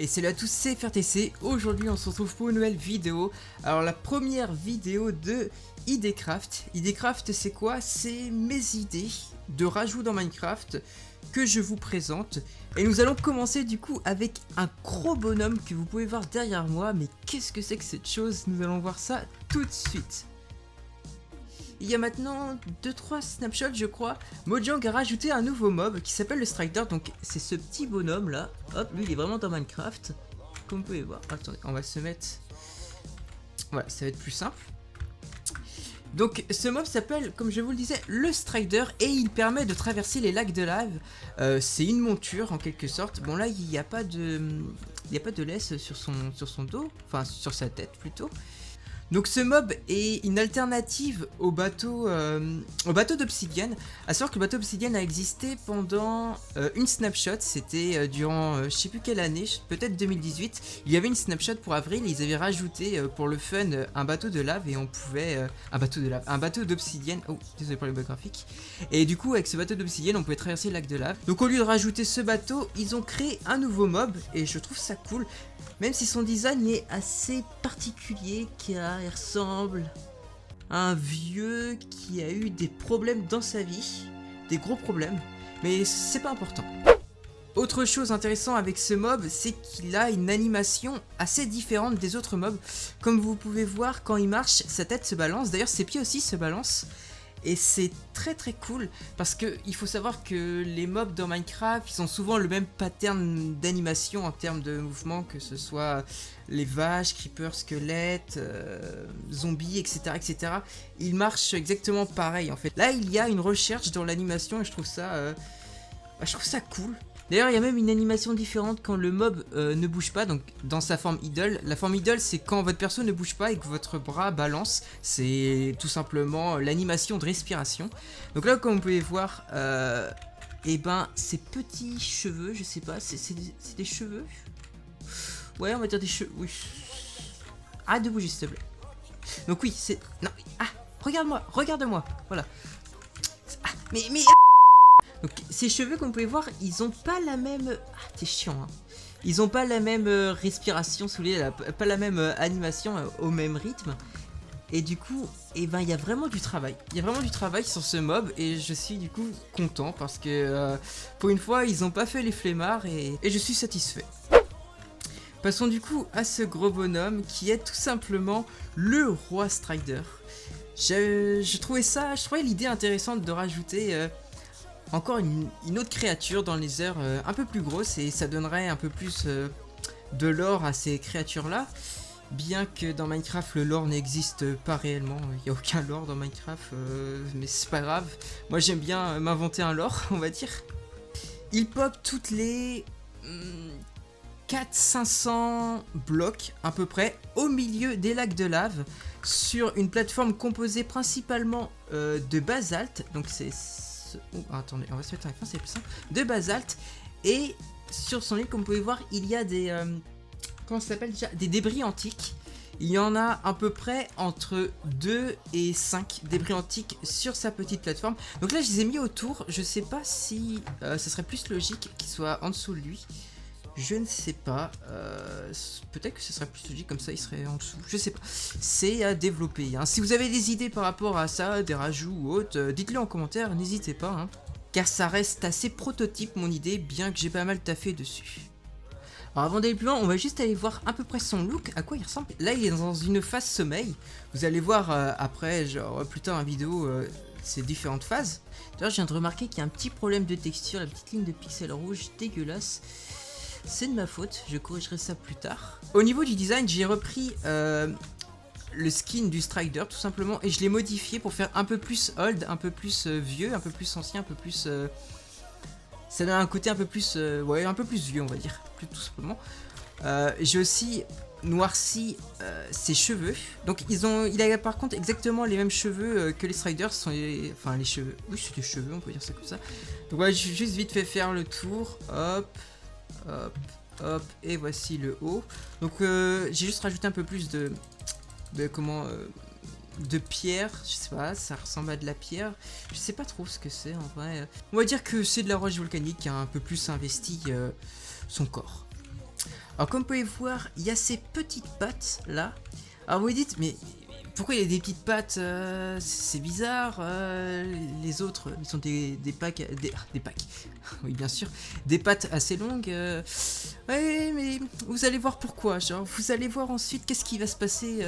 Et salut à tous, c'est FRTC. Aujourd'hui on se retrouve pour une nouvelle vidéo. Alors la première vidéo de Idécraft. Idécraft c'est quoi? C'est mes idées de rajout dans Minecraft que je vous présente. Et nous allons commencer du coup avec un gros bonhomme que vous pouvez voir derrière moi. Mais qu'est-ce que c'est que cette chose? Nous allons voir ça tout de suite. Il y a maintenant 2-3 snapshots je crois, Mojang a rajouté un nouveau mob qui s'appelle le Strider. Donc c'est ce petit bonhomme là, hop, lui il est vraiment dans Minecraft, comme vous pouvez voir. Attendez, on va se mettre, voilà, ça va être plus simple. Donc ce mob s'appelle, comme je vous le disais, le Strider et il permet de traverser les lacs de lave. C'est une monture en quelque sorte. Bon là il n'y a pas de laisse sur son dos, enfin sur sa tête plutôt. Donc ce mob est une alternative au bateau d'Obsidian. À savoir que le bateau d'Obsidian a existé pendant une snapshot, c'était durant je sais plus quelle année, peut-être 2018. Il y avait une snapshot pour avril et ils avaient rajouté pour le fun un bateau de lave et on pouvait... un bateau d'Obsidian, oh désolé pour les bugs graphiques. Et du coup avec ce bateau d'Obsidian on pouvait traverser le lac de lave. Donc au lieu de rajouter ce bateau, ils ont créé un nouveau mob et je trouve ça cool. Même si son design est assez particulier, car il ressemble à un vieux qui a eu des problèmes dans sa vie, des gros problèmes, mais c'est pas important. Autre chose intéressante avec ce mob, c'est qu'il a une animation assez différente des autres mobs. Comme vous pouvez voir, quand il marche, sa tête se balance, d'ailleurs ses pieds aussi se balancent. Et c'est très très cool parce que il faut savoir que les mobs dans Minecraft ils ont souvent le même pattern d'animation en termes de mouvement, que ce soit les vaches, creepers, squelettes, zombies, etc., etc. Ils marchent exactement pareil en fait. Là il y a une recherche dans l'animation et je trouve ça cool. D'ailleurs il y a même une animation différente quand le mob ne bouge pas, donc dans sa forme idle. La forme idle c'est quand votre perso ne bouge pas et que votre bras balance. C'est tout simplement l'animation de respiration. Donc là comme vous pouvez voir, et ben ces petits cheveux, je sais pas, c'est des cheveux. Ouais on va dire des cheveux, oui. Arrête de bouger s'il te plaît. Donc oui c'est... Non, ah, regarde-moi, voilà. Ah, mais... Donc ces cheveux comme vous pouvez voir, ils ont pas la même... Ah t'es chiant hein. Ils ont pas la même respiration sous les... pas la même animation au même rythme. Et du coup, eh ben il y a vraiment du travail. Il y a vraiment du travail sur ce mob et je suis du coup content parce que pour une fois ils ont pas fait les flemmards et je suis satisfait. Passons du coup à ce gros bonhomme qui est tout simplement le roi Strider. Je trouvais l'idée intéressante de rajouter... encore une autre créature dans les airs un peu plus grosse et ça donnerait un peu plus de lore à ces créatures là. Bien que dans Minecraft le lore n'existe pas réellement, il n'y a aucun lore dans Minecraft, mais c'est pas grave. Moi j'aime bien m'inventer un lore on va dire. Il pop toutes les 400-500 blocs à peu près au milieu des lacs de lave sur une plateforme composée principalement de basalte. Donc c'est... Oh, attendez, on va se mettre un F1, c'est plus simple. De basalte. Et sur son île, comme vous pouvez voir, il y a des... comment ça s'appelle déjà? Des débris antiques. Il y en a à peu près entre 2 et 5 débris antiques sur sa petite plateforme. Donc là, je les ai mis autour. Je sais pas si ça serait plus logique qu'il soit en dessous de lui. Je ne sais pas, peut-être que ce serait plus logique comme ça il serait en dessous, je sais pas, c'est à développer hein. Si vous avez des idées par rapport à ça, des rajouts ou autres, dites-le en commentaire, n'hésitez pas hein. Car ça reste assez prototype mon idée, bien que j'ai pas mal taffé dessus. Alors avant d'aller plus loin, on va juste aller voir à peu près son look, à quoi il ressemble. Là il est dans une phase sommeil, vous allez voir après, genre plus tard en vidéo, ces différentes phases. D'ailleurs je viens de remarquer qu'il y a un petit problème de texture, la petite ligne de pixels rouge dégueulasse. C'est de ma faute, je corrigerai ça plus tard. Au niveau du design, j'ai repris le skin du Strider tout simplement et je l'ai modifié pour faire un peu plus old, un peu plus vieux, un peu plus ancien, un peu plus... ça donne un côté un peu plus... ouais, un peu plus vieux on va dire, plus tout simplement. J'ai aussi noirci ses cheveux. Donc il a par contre exactement les mêmes cheveux que les Striders. Enfin les cheveux... Oui c'est des cheveux, on peut dire ça comme ça. Donc voilà, j'ai juste vite fait faire le tour, hop... Hop, hop, et voici le haut. Donc j'ai juste rajouté un peu plus de pierre, je sais pas, ça ressemble à de la pierre. Je sais pas trop ce que c'est en vrai. On va dire que c'est de la roche volcanique qui a un peu plus investi son corps. Alors comme vous pouvez voir, il y a ces petites pattes là. Alors vous vous dites, mais pourquoi il y a des petites pattes, c'est bizarre, les autres, ils sont des packs, des packs, oui bien sûr, des pattes assez longues, ouais mais vous allez voir pourquoi, genre, vous allez voir ensuite qu'est-ce qui va se passer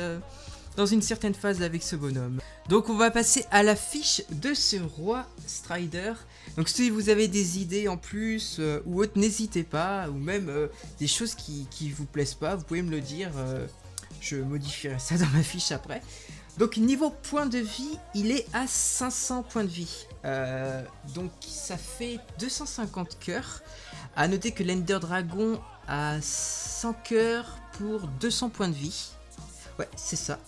dans une certaine phase avec ce bonhomme. Donc on va passer à la fiche de ce roi Strider. Donc si vous avez des idées en plus ou autres, n'hésitez pas, ou même des choses qui vous plaisent pas, vous pouvez me le dire. Je modifierai ça dans ma fiche après. Donc niveau point de vie, il est à 500 points de vie. Donc ça fait 250 cœurs. A noter que l'Ender Dragon a 100 cœurs pour 200 points de vie. Ouais, c'est ça.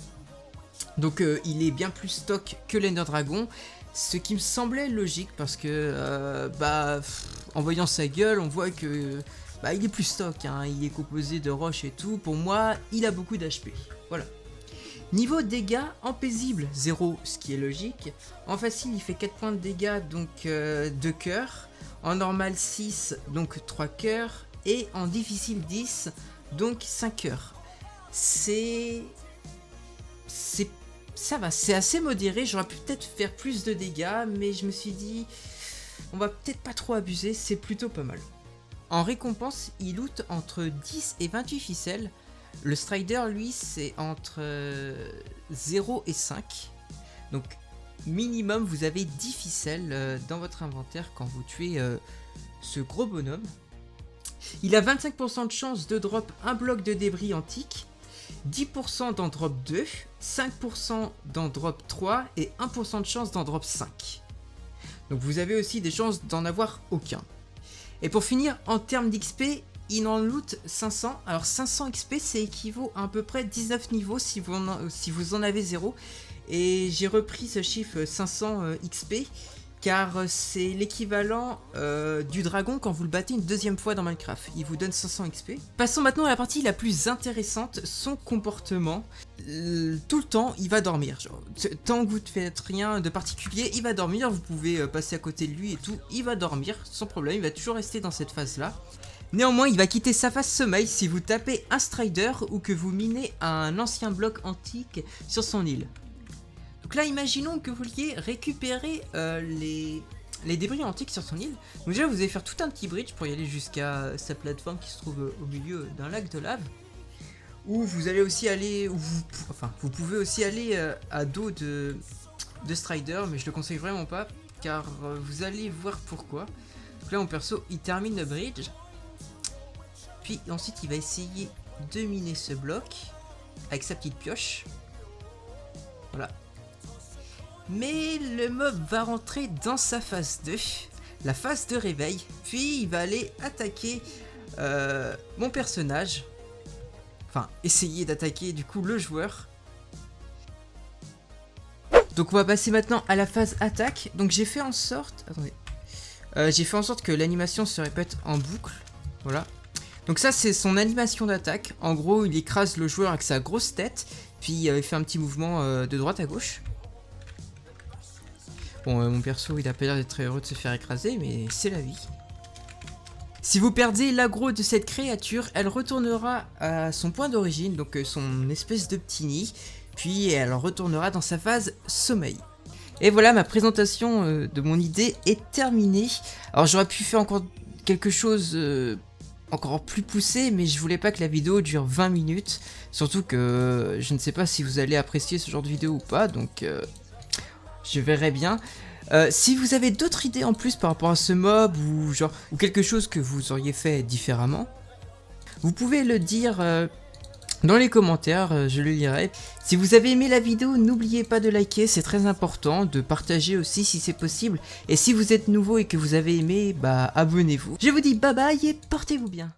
Donc il est bien plus stock que l'Ender Dragon. Ce qui me semblait logique parce que en voyant sa gueule, on voit que il est plus stock, hein, il est composé de roches et tout. Pour moi, il a beaucoup d'HP. Voilà. Niveau dégâts, en paisible, 0, ce qui est logique. En facile, il fait 4 points de dégâts, donc 2 cœurs. En normal, 6, donc 3 cœurs. Et en difficile, 10, donc 5 cœurs. Ça va, c'est assez modéré. J'aurais pu peut-être faire plus de dégâts, mais je me suis dit, on va peut-être pas trop abuser, c'est plutôt pas mal. En récompense, il loot entre 10 et 28 ficelles. Le Strider, lui, c'est entre 0 et 5. Donc, minimum, vous avez 10 ficelles dans votre inventaire quand vous tuez ce gros bonhomme. Il a 25% de chance de drop un bloc de débris antique, 10% d'en drop 2, 5% d'en drop 3 et 1% de chance d'en drop 5. Donc, vous avez aussi des chances d'en avoir aucun. Et pour finir, en termes d'XP, il en loot 500. Alors 500 XP, c'est équivaut à peu près 19 niveaux si vous en avez 0. Et j'ai repris ce chiffre 500 XP, car c'est l'équivalent du dragon quand vous le battez une deuxième fois dans Minecraft. Il vous donne 500 XP. Passons maintenant à la partie la plus intéressante, son comportement. Tout le temps, il va dormir. Genre, tant que vous ne faites rien de particulier, il va dormir. Vous pouvez passer à côté de lui et tout. Il va dormir sans problème. Il va toujours rester dans cette phase-là. Néanmoins, il va quitter sa phase sommeil si vous tapez un Strider ou que vous minez un ancien bloc antique sur son île. Donc là, imaginons que vous vouliez récupérer les débris antiques sur son île. Donc déjà, vous allez faire tout un petit bridge pour y aller jusqu'à sa plateforme qui se trouve au milieu d'un lac de lave. Ou vous allez aussi aller, vous pouvez aussi aller à dos de Strider, mais je le conseille vraiment pas, car vous allez voir pourquoi. Donc là, mon perso, il termine le bridge. Puis ensuite, il va essayer de miner ce bloc avec sa petite pioche. Voilà. Mais le mob va rentrer dans sa phase 2, la phase de réveil. Puis il va aller attaquer mon personnage. Enfin, essayer d'attaquer du coup le joueur. Donc on va passer maintenant à la phase attaque. Donc j'ai fait en sorte... Attendez. J'ai fait en sorte que l'animation se répète en boucle. Voilà. Donc ça c'est son animation d'attaque. En gros il écrase le joueur avec sa grosse tête. Puis il fait un petit mouvement de droite à gauche. Bon mon perso il a pas l'air d'être très heureux de se faire écraser, mais c'est la vie. Si vous perdez l'aggro de cette créature, elle retournera à son point d'origine, donc son espèce de petit nid. Puis elle retournera dans sa phase sommeil. Et voilà, ma présentation de mon idée est terminée. Alors j'aurais pu faire encore quelque chose encore plus poussé, mais je voulais pas que la vidéo dure 20 minutes. Surtout que je ne sais pas si vous allez apprécier ce genre de vidéo ou pas, donc je verrai bien. Si vous avez d'autres idées en plus par rapport à ce mob ou quelque chose que vous auriez fait différemment, vous pouvez le dire dans les commentaires, je le lirai. Si vous avez aimé la vidéo, n'oubliez pas de liker, c'est très important, de partager aussi si c'est possible. Et si vous êtes nouveau et que vous avez aimé, abonnez-vous. Je vous dis bye bye et portez-vous bien.